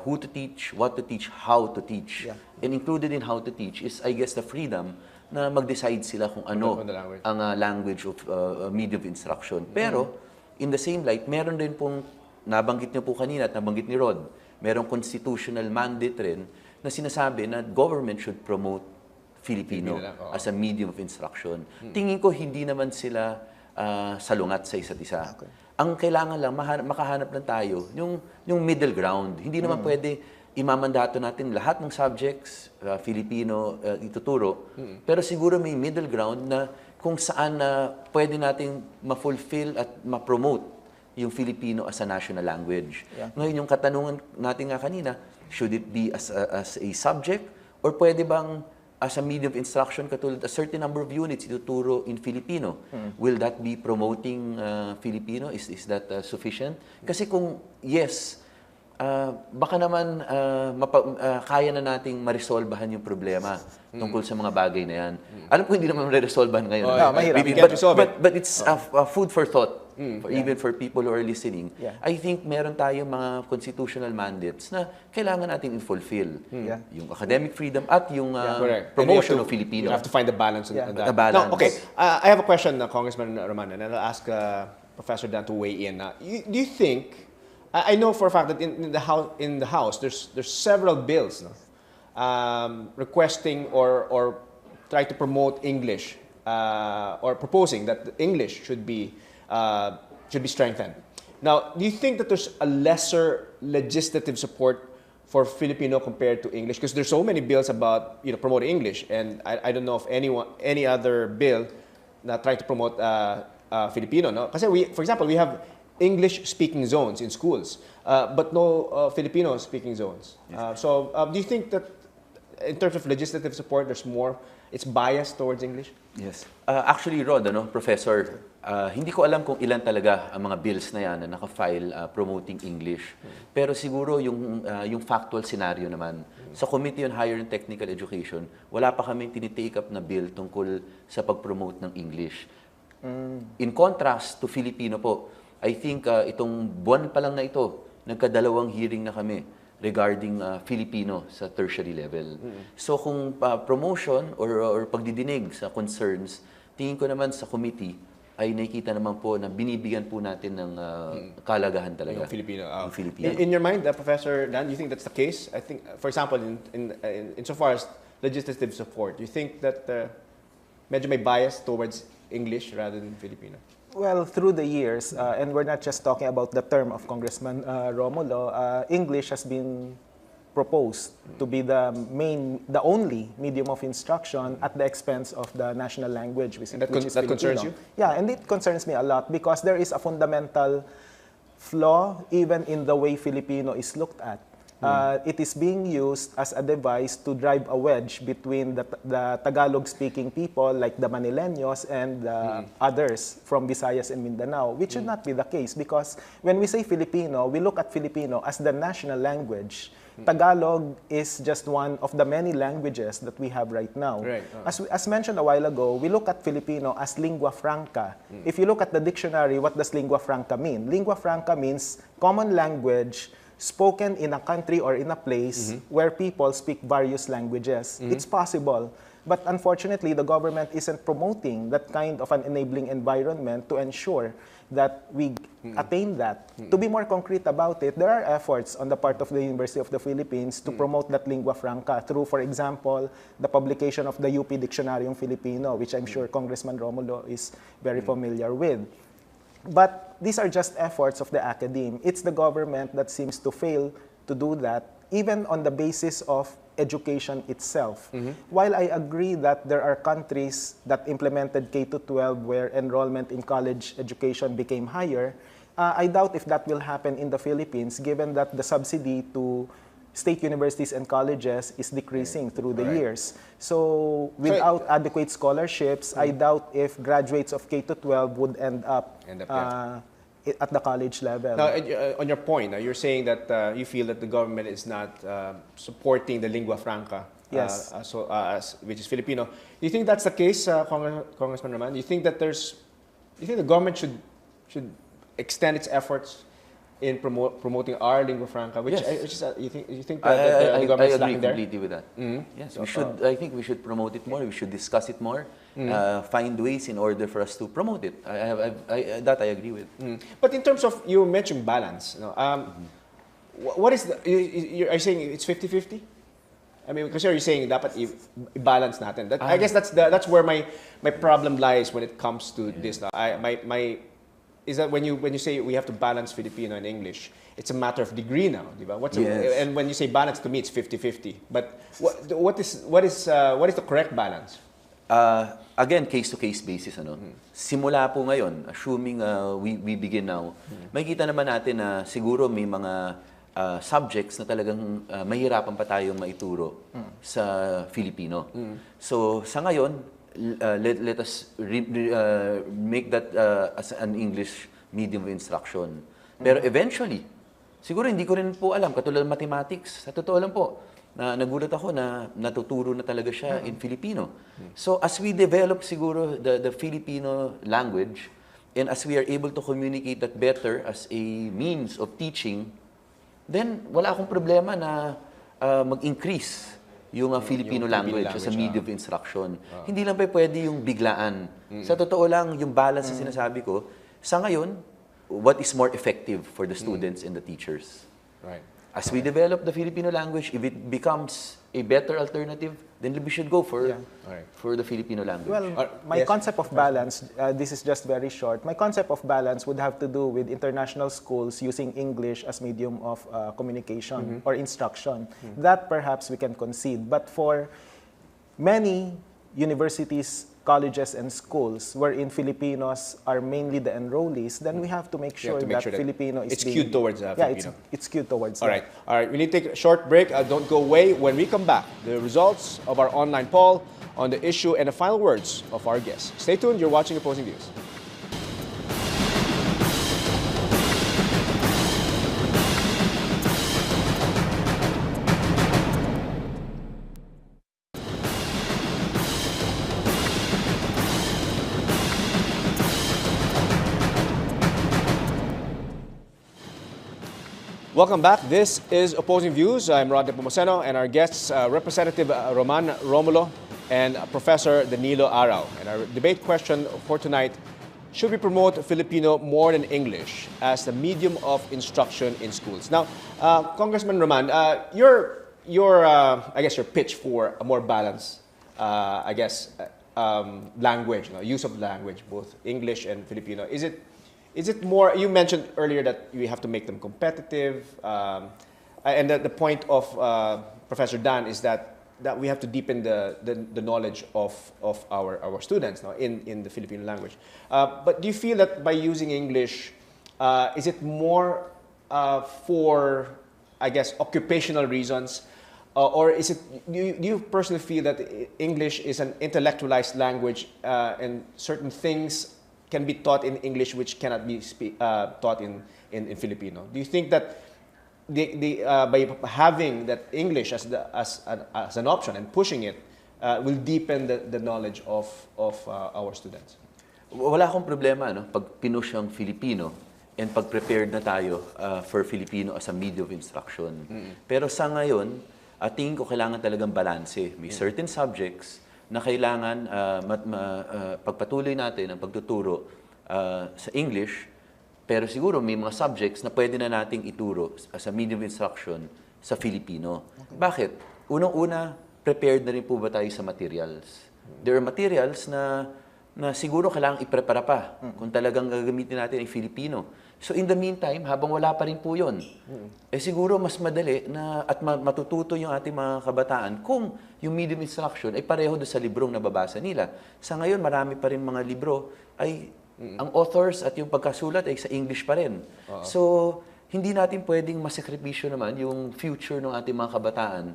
who to teach, what to teach, how to teach. And included in how to teach is, I guess, the freedom na mag-decide sila kung ano ang language of medium of instruction. Pero, in the same light, meron din pong, nabanggit niyo po kanina at nabanggit ni Rod, merong constitutional mandate rin na sinasabi na government should promote Filipino as a medium of instruction. Tingin ko hindi naman sila salungat sa isa't isa. Ang kailangan lang, makahanap lang tayo, yung middle ground. Hindi naman pwede imamandato natin lahat ng subjects, Filipino, ituturo. Pero siguro may middle ground na kung saan pwede nating ma-fulfill at ma-promote yung Filipino as a national language. Ngayon, yung katanungan natin nga kanina, should it be as a subject or pwede bang as a medium of instruction katulad a certain number of units ituturo in Filipino? Will that be promoting Filipino? Is that sufficient? Kasi kung yes, baka naman kaya na nating ma-resolbahan yung problema tungkol sa mga bagay na yan. Alam ko hindi naman ma-resolbahan ngayon. But it's food for thought, even for people who are listening. I think meron tayong mga constitutional mandates na kailangan natin i-fulfill. Yung academic freedom at yung promotion of Filipino. You have to find the balance on that. The balance. Now, okay, I have a question, Congressman Roman, and I'll ask Professor Dan to weigh in. Do you think, I know for a fact that in the House there's several bills requesting or try to promote English or proposing that English should be strengthened. Now, do you think that there's a lesser legislative support for Filipino compared to English? Because there's so many bills about promoting English, and I don't know of any other bill na trying to promote Filipino. No? Kasi for example, we have English-speaking zones in schools, but no Filipino-speaking zones. So do you think that in terms of legislative support, it's biased towards English? Yes. Actually, Rod, Professor, hindi ko alam kung ilan talaga ang mga bills na yan na naka-file promoting English. Pero siguro yung factual scenario naman, sa Committee on Higher and Technical Education, wala pa kami tinitake up na bill tungkol sa pag-promote ng English. In contrast to Filipino po, I think itong buwan pa lang na ito, nagkadalawang hearing na kami regarding Filipino sa tertiary level. So kung promotion or pagdidinig sa concerns, tingin ko naman sa committee ay nakikita naman po na binibigyan po natin ng kalagahan talaga. Yung Filipino. Yung Filipino. In your mind, Professor Dan, do you think that's the case? I think, for example, insofar as legislative support, do you think that medyo may bias towards English rather than Filipino? Well, through the years, and we're not just talking about the term of Congressman Romulo, English has been proposed to be the only medium of instruction at the expense of the national language, which is that concerns you? Yeah, and it concerns me a lot because there is a fundamental flaw even in the way Filipino is looked at. It is being used as a device to drive a wedge between the Tagalog-speaking people like the Manileños and others from Visayas and Mindanao, which should not be the case because when we say Filipino, we look at Filipino as the national language. Tagalog is just one of the many languages that we have right now. Right. As mentioned a while ago, we look at Filipino as lingua franca. If you look at the dictionary, what does lingua franca mean? Lingua franca means common language spoken in a country or in a place where people speak various languages. It's possible. But unfortunately, the government isn't promoting that kind of an enabling environment to ensure that we attain that. To be more concrete about it, there are efforts on the part of the University of the Philippines to promote that lingua franca through, for example, the publication of the UP Dictionaryong Filipino, which I'm sure Congressman Romulo is very familiar with. But these are just efforts of the academe. It's the government that seems to fail to do that, even on the basis of education itself. While I agree that there are countries that implemented K-12 where enrollment in college education became higher, I doubt if that will happen in the Philippines, given that the subsidy to state universities and colleges is decreasing through the years. So without adequate scholarships, I doubt if graduates of K-12 would end up at the college level. Now, on your point, you're saying that you feel that the government is not supporting the lingua franca, yes, which is Filipino. Do you think that's the case, Congressman Roman? Do you think that the government should extend its efforts in promoting our lingua franca, which is, you think that the government is lacking there? I agree completely with that. Yes, we should. I think we should promote it more. We should discuss it more. Find ways in order for us to promote it. That I agree with. But in terms of, you mentioned balance. What is are you saying it's 50-50? I mean, because you're saying dapat i-balance natin. I guess that's where my problem lies when it comes to this. Is that when you say we have to balance Filipino and English, it's a matter of degree now, diba? And when you say balance, to me it's 50-50. But what is the correct balance? Again, case-to-case basis. Simula po ngayon, assuming we begin now, makikita naman natin na siguro may mga subjects na talagang mahirapan pa tayong maituro sa Filipino. So sa ngayon, let us make that as an English medium of instruction. Pero eventually, siguro hindi ko rin po alam, katulad ng mathematics, sa totoo lang po, na nagulat ako na natuturo na talaga siya in Filipino. So as we develop siguro the Filipino language, and as we are able to communicate that better as a means of teaching, then wala akong problema na mag-increase yung Filipino language as a medium of instruction. Hindi lang pa pwede yung biglaan. Sa totoo lang, yung balance na sinasabi ko, sa ngayon, what is more effective for the students and the teachers? Right. As we develop the Filipino language, if it becomes a better alternative, then we should go for for the Filipino language. Well, my concept of balance, this is just very short. My concept of balance would have to do with international schools using English as medium of communication or instruction. That perhaps we can concede. But for many universities, colleges, and schools wherein Filipinos are mainly the enrollees, then we have to make sure that Filipino is it's skewed towards Filipino. It's skewed towards All right. We need to take a short break. Don't go away. When we come back, the results of our online poll on the issue and the final words of our guests. Stay tuned. You're watching Opposing Views. Welcome back. This is Opposing Views. I'm Rodney Pomoceno, and our guests, Representative Roman Romulo and Professor Danilo Arao. And our debate question for tonight, should we promote Filipino more than English as the medium of instruction in schools? Now, Congressman Roman, your I guess your pitch for a more balanced, language, use of language, both English and Filipino, is it more, you mentioned earlier that you have to make them competitive, and that the point of Professor Dan is that we have to deepen the knowledge of our students in the Filipino language. But do you feel that by using English, is it more for, I guess, occupational reasons, or is it, do you personally feel that English is an intellectualized language and certain things can be taught in English which cannot be taught in Filipino? Do you think that by having that English as an option and pushing it will deepen the knowledge of our students? Wala akong problema pag pinush ang Filipino and pag prepared na tayo for Filipino as a medium of instruction. Pero sa ngayon, tingin ko kailangan talagang balanse. May certain subjects na kailangan pagpatuloy natin ang pagtuturo sa English, pero siguro may mga subjects na pwede na nating ituro as a medium of instruction sa Filipino. Bakit? Unang-una, prepared na rin po ba tayo sa materials? There are materials na siguro kailangang iprepara pa kung talagang gagamitin natin ang Filipino. So in the meantime, habang wala pa rin po yun, siguro mas madali na at matututo yung ating mga kabataan kung yung medium instruction ay pareho doon sa librong nababasa nila. Sa ngayon, marami pa rin mga libro ay ang authors at yung pagkasulat ay sa English pa rin. So hindi natin pwedeng masakripisyo naman yung future ng ating mga kabataan.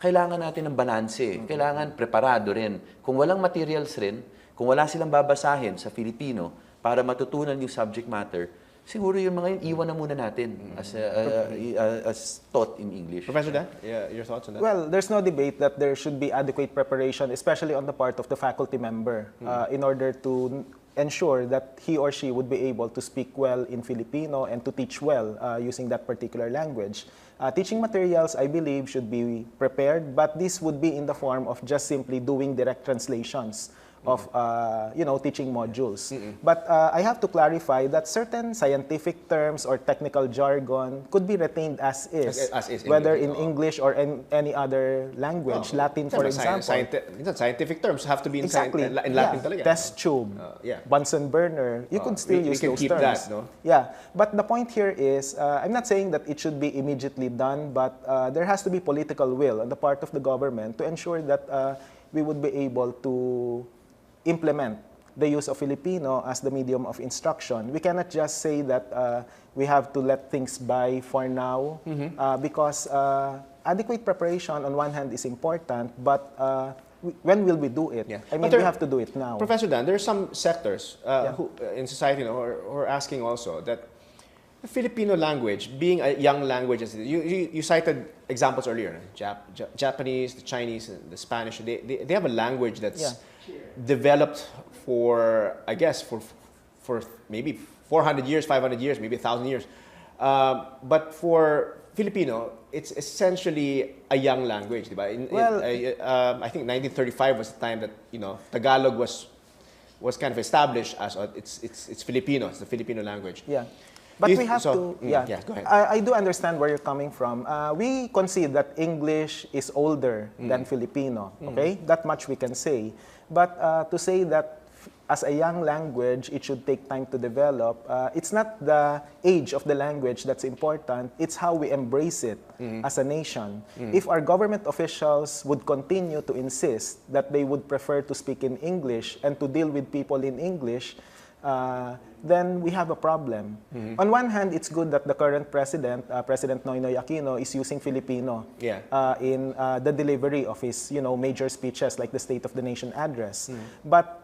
Kailangan natin ng balanse. Kailangan preparado rin. Kung walang materials rin, kung wala silang babasahin sa Filipino para matutunan yung subject matter, siguro yung mga yun, iwan na muna natin as taught in English. Professor Dan, your thoughts on that? Well, there's no debate that there should be adequate preparation, especially on the part of the faculty member, in order to ensure that he or she would be able to speak well in Filipino and to teach well using that particular language. Teaching materials, I believe, should be prepared, but this would be in the form of just simply doing direct translations of teaching modules. But I have to clarify that certain scientific terms or technical jargon could be retained as is, whether in English or in any other language, Latin for example. Scientific terms have to be in Exactly. in Latin talaga. Test tube, Bunsen burner, you could still use those keep terms. that, no? Yeah, but the point here is, I'm not saying that it should be immediately done, but there has to be political will on the part of the government to ensure that we would be able to implement the use of Filipino as the medium of instruction. We cannot just say that we have to let things by for now, because adequate preparation on one hand is important, but when will we do it? I mean, we have to do it now. Professor Dan, there are some sectors who, in society who are asking also that the Filipino language, being a young language, as you cited examples earlier, Japanese, the Chinese, the Spanish, they have a language that's developed for, I guess, for maybe 400 years, 500 years, maybe 1,000 years. But for Filipino, it's essentially a young language, diba? I think 1935 was the time that Tagalog was kind of established as it's Filipino, it's the Filipino language. Yeah. But You we have to, yeah. go ahead. I do understand where you're coming from. We concede that English is older than Filipino, okay? That much we can say. But to say that as a young language, it should take time to develop, it's not the age of the language that's important, it's how we embrace it as a nation. If our government officials would continue to insist that they would prefer to speak in English and to deal with people in English, then we have a problem. On one hand, it's good that the current president, President Noynoy Aquino, is using Filipino in the delivery of his, major speeches like the State of the Nation address. But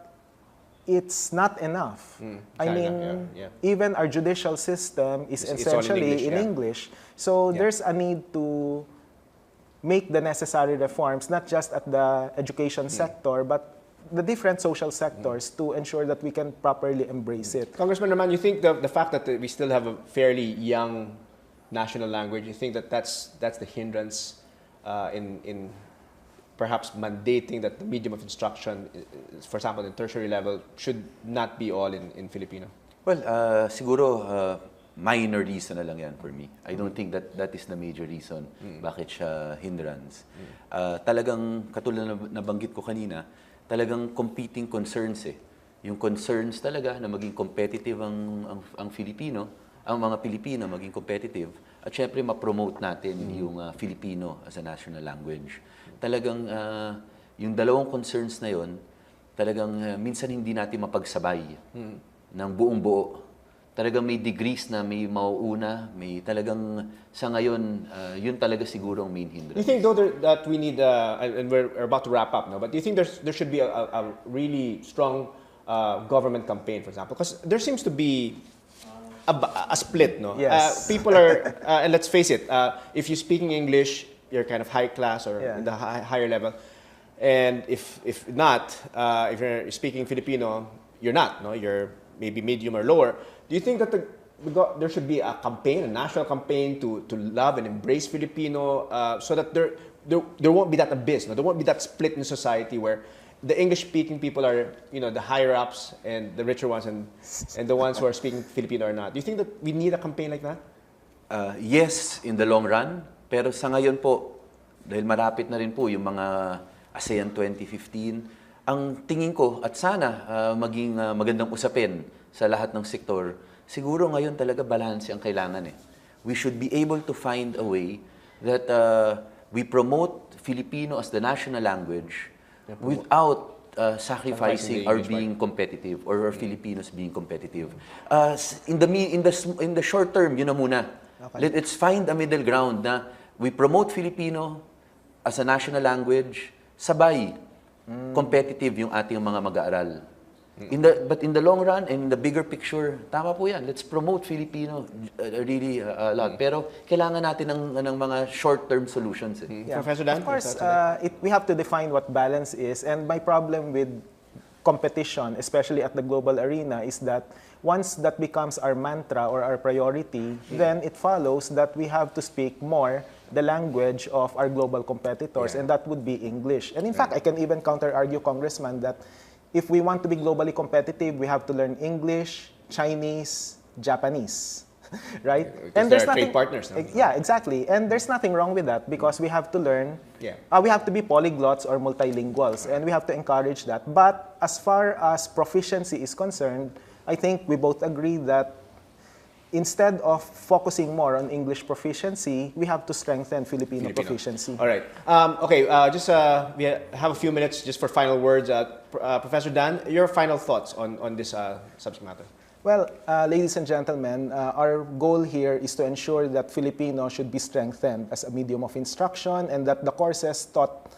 it's not enough. I mean, even our judicial system is essentially in English. So there's a need to make the necessary reforms, not just at the education sector, but the different social sectors to ensure that we can properly embrace it. Congressman Roman, you think the fact that we still have a fairly young national language, you think that that's the hindrance in perhaps mandating that the medium of instruction, for example, in tertiary level, should not be all in Filipino? Well, siguro minor reason na lang yan for me. I don't think that is the major reason bakit siya hindrance. Talagang katulad na nabanggit ko kanina, talagang competing concerns eh. Yung concerns talaga na maging competitive ang Filipino, ang mga Pilipino maging competitive, at syempre ma-promote natin yung Filipino as a national language. Talagang yung dalawang concerns na yon, talagang minsan hindi natin mapagsabay ng buong buo. Talagang may degrees na may mauuna, may talagang sa ngayon, yun talaga siguro ang main hindrance. Do you think though that we need, and we're about to wrap up now, but do you think there should be a really strong government campaign, for example? Because there seems to be a split, no? Yes. People are, and let's face it, if you're speaking English, you're kind of high class or in the higher level. And if not, if you're speaking Filipino, you're not, no? You're maybe medium or lower. Do you think that there should be a campaign, a national campaign to love and embrace Filipino, so that there won't be that abyss, no? There won't be that split in society where the English-speaking people are, the higher-ups and the richer ones, and the ones who are speaking Filipino are not. Do you think that we need a campaign like that? Yes, in the long run. Pero sa ngayon po, dahil marapit na rin po yung mga ASEAN 2015, ang tingin ko at sana maging magandang usapin sa lahat ng sektor, siguro ngayon talaga balance ang kailangan eh. We should be able to find a way that we promote Filipino as the national language without sacrificing our being competitive or our Filipinos being competitive. In the short term, yun na muna. Okay. Let's find a middle ground na we promote Filipino as a national language, sabay competitive yung ating mga mag-aaral. But in the long run and in the bigger picture, tama po yan. Let's promote Filipino really a lot. Pero kailangan natin ng mga short-term solutions. Yeah. Professor Dan? Of course, we have to define what balance is. And my problem with competition, especially at the global arena, is that once that becomes our mantra or our priority, then it follows that we have to speak more the language of our global competitors, and that would be English. And in fact, I can even counter-argue, Congressman, that if we want to be globally competitive, we have to learn English, Chinese, Japanese, right? And there's trade partners. No? Yeah, exactly. And there's nothing wrong with that because we have to learn, we have to be polyglots or multilinguals, and we have to encourage that. But as far as proficiency is concerned, I think we both agree that instead of focusing more on English proficiency, we have to strengthen Filipino proficiency. All right. Just we have a few minutes just for final words. Professor Dan, your final thoughts on this subject matter. Well, ladies and gentlemen, our goal here is to ensure that Filipino should be strengthened as a medium of instruction and that the courses taught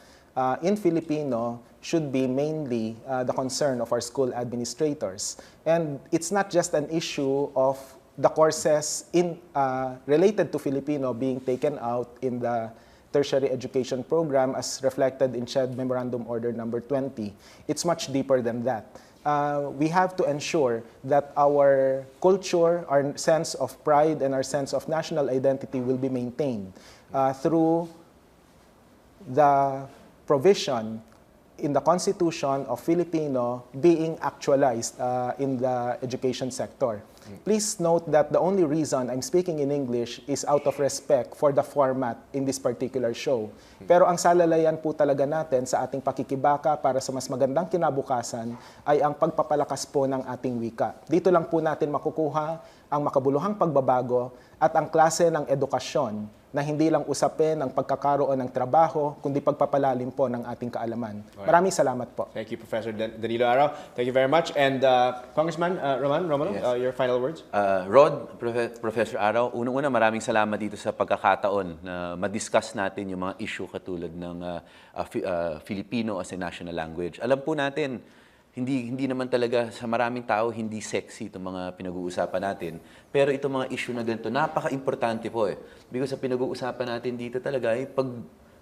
in Filipino should be mainly the concern of our school administrators. And it's not just an issue of the courses related to Filipino being taken out in the tertiary education program as reflected in CHED Memorandum Order number 20. It's much deeper than that. We have to ensure that our culture, our sense of pride, and our sense of national identity will be maintained through the provision in the Constitution of Filipino being actualized in the education sector. Please note that the only reason I'm speaking in English is out of respect for the format in this particular show. Pero ang salalayan po talaga natin sa ating pakikibaka para sa mas magandang kinabukasan ay ang pagpapalakas po ng ating wika. Dito lang po natin makukuha ang makabuluhang pagbabago at ang klase ng edukasyon na hindi lang usapin ang pagkakaroon ng trabaho, kundi pagpapalalim po ng ating kaalaman. Maraming salamat po. Thank you, Professor Danilo Arao. Thank you very much. And Congressman Romano, Yes. your final words? Rod, Professor Arao, unang-una maraming salamat dito sa pagkakataon na ma-discuss natin yung mga issue katulad ng Filipino as a national language. Alam po natin, hindi naman talaga sa maraming tao hindi sexy itong mga pinag-uusapan natin. Pero itong mga issue na ganito, napaka-importante po eh. Because sa pinag-uusapan natin dito talaga ay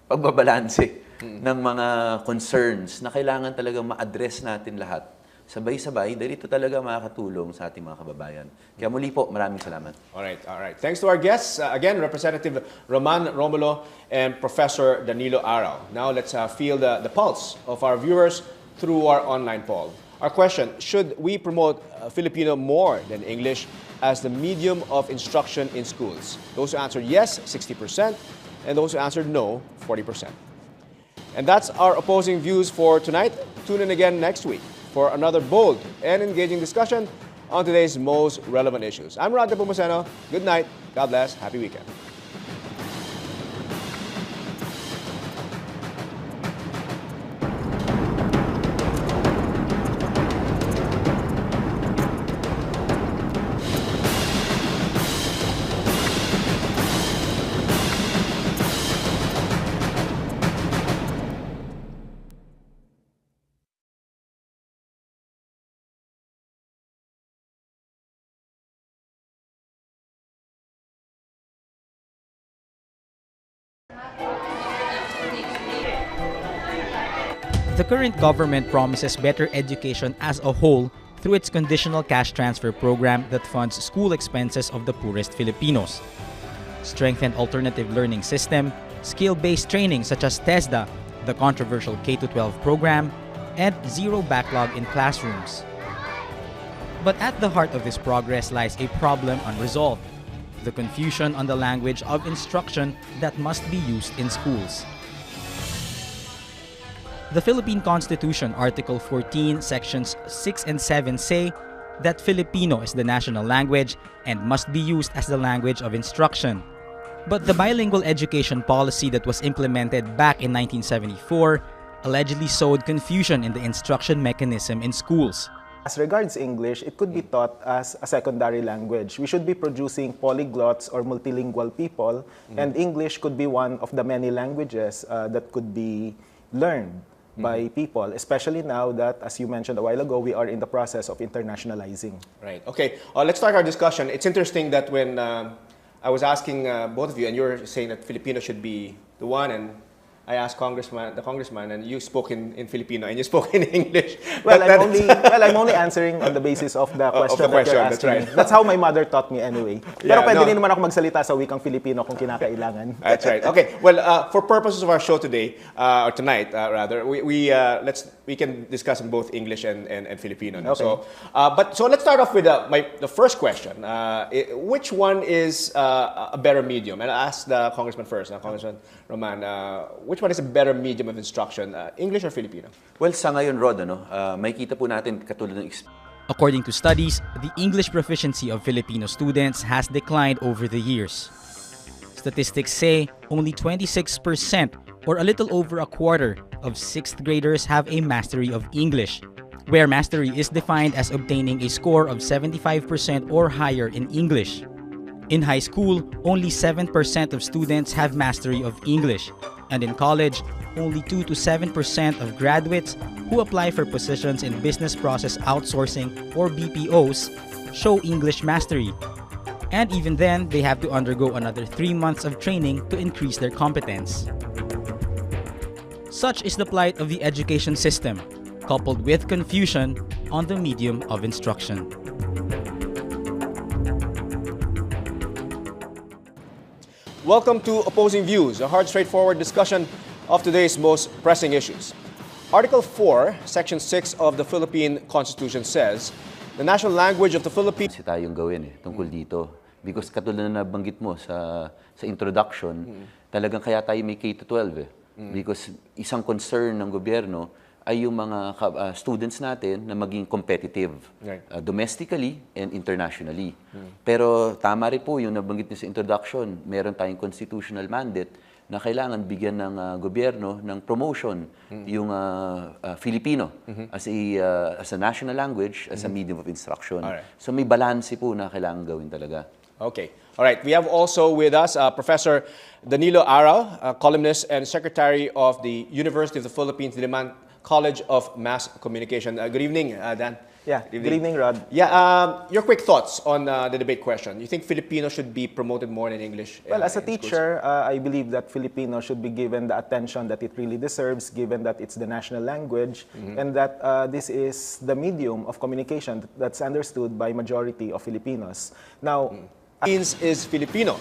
pagbabalanse ng mga concerns na kailangan talaga ma-address natin lahat. Sabay-sabay, dahil ito talaga makakatulong sa ating mga kababayan. Kaya muli po, maraming salamat. All right. Thanks to our guests. Again, Representative Roman Romulo and Professor Danilo Arao. Now let's feel the pulse of our viewers through our online poll. Our question, should we promote Filipino more than English as the medium of instruction in schools? Those who answered yes, 60%, and those who answered no, 40%. And that's our opposing views for tonight. Tune in again next week for another bold and engaging discussion on today's most relevant issues. I'm Roger Pumaceno. Good night. God bless. Happy weekend. The current government promises better education as a whole through its Conditional Cash Transfer Program that funds school expenses of the poorest Filipinos. Strengthened alternative learning system, skill-based training such as TESDA, the controversial K-12 program, and zero backlog in classrooms. But at the heart of this progress lies a problem unresolved: the confusion on the language of instruction that must be used in schools. The Philippine Constitution, Article 14, Sections 6 and 7 say that Filipino is the national language and must be used as the language of instruction. But the bilingual education policy that was implemented back in 1974 allegedly sowed confusion in the instruction mechanism in schools. As regards English, it could be taught as a secondary language. We should be producing polyglots or multilingual people, and English could be one of the many languages that could be learned by people, especially now that, as you mentioned a while ago, we are in the process of internationalizing. Right. Okay. Let's start our discussion. It's interesting that when I was asking both of you, and you're saying that Filipino should be the one, and I asked the congressman, and you spoke in Filipino, and you spoke in English. Well, I'm only answering on the basis of the question, that you're asking. That's right. That's how my mother taught me anyway. Yeah, Pero pwede no. rin naman ako magsalita sa wikang Filipino kung kinakailangan. That's right. Okay. Well, for purposes of our show today, or tonight, rather, we can discuss in both English and Filipino. No? Okay. So let's start off with the first question. Which one is a better medium? And I'll ask the congressman first. Congressman Roman, which one is a better medium of instruction, English or Filipino? Well, sa ngayon, Rod, may kita po natin katulad ng According to studies, the English proficiency of Filipino students has declined over the years. Statistics say only 26%, or a little over a quarter, of 6th graders have a mastery of English, where mastery is defined as obtaining a score of 75% or higher in English. In high school, only 7% of students have mastery of English, and in college, only 2 to 7% of graduates who apply for positions in business process outsourcing or BPOs show English mastery. And even then, they have to undergo another 3 months of training to increase their competence. Such is the plight of the education system, coupled with confusion on the medium of instruction. Welcome to Opposing Views, a hard, straightforward discussion of today's most pressing issues. Article 4, Section 6 of the Philippine Constitution says the national language of the Philippines. Kasi tayong gawin tungkol dito. Because katulad na nabanggit mo sa introduction, talagang kaya tayo may K-12 Because isang concern ng gobyerno ay yung mga students natin na maging competitive domestically and internationally. Pero tama rin po yung nabanggit niyo sa introduction, meron tayong constitutional mandate na kailangan bigyan ng gobyerno ng promotion yung Filipino as a national language, as a medium of instruction. So may balance po na kailangan gawin talaga. Okay. All right. We have also with us Professor Danilo Arao, columnist and secretary of the University of the Philippines, Diliman College of Mass Communication. Good evening, Dan. Yeah, good evening, Rod. Yeah, your quick thoughts on the debate question. You think Filipino should be promoted more in English? Well, as a teacher, I believe that Filipino should be given the attention that it really deserves, given that it's the national language, and that this is the medium of communication that's understood by majority of Filipinos. Now, is Filipino,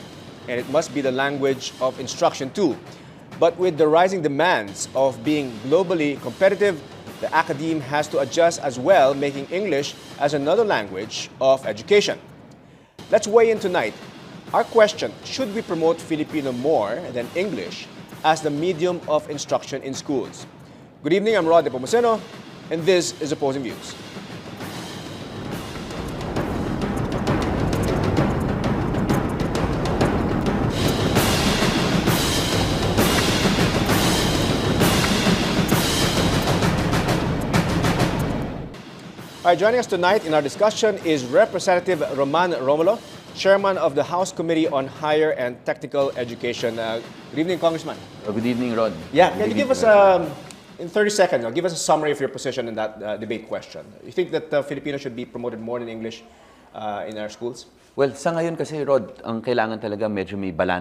and it must be the language of instruction too. But with the rising demands of being globally competitive, the academe has to adjust as well, making English as another language of education. Let's weigh in tonight. Our question, should we promote Filipino more than English as the medium of instruction in schools? Good evening, I'm Rod Nepomuceno, and this is Opposing Views. All right, joining us tonight in our discussion is Representative Roman Romulo, Chairman of the House Committee on Higher and Technical Education. Good evening, Congressman. Good evening, Rod. Yeah, can you give us, in 30 seconds, give us a summary of your position in that debate question? You think that Filipino should be promoted more than English in our schools? Well, sa ngayon kasi, Rod, ang kailangan talaga medyo may balance.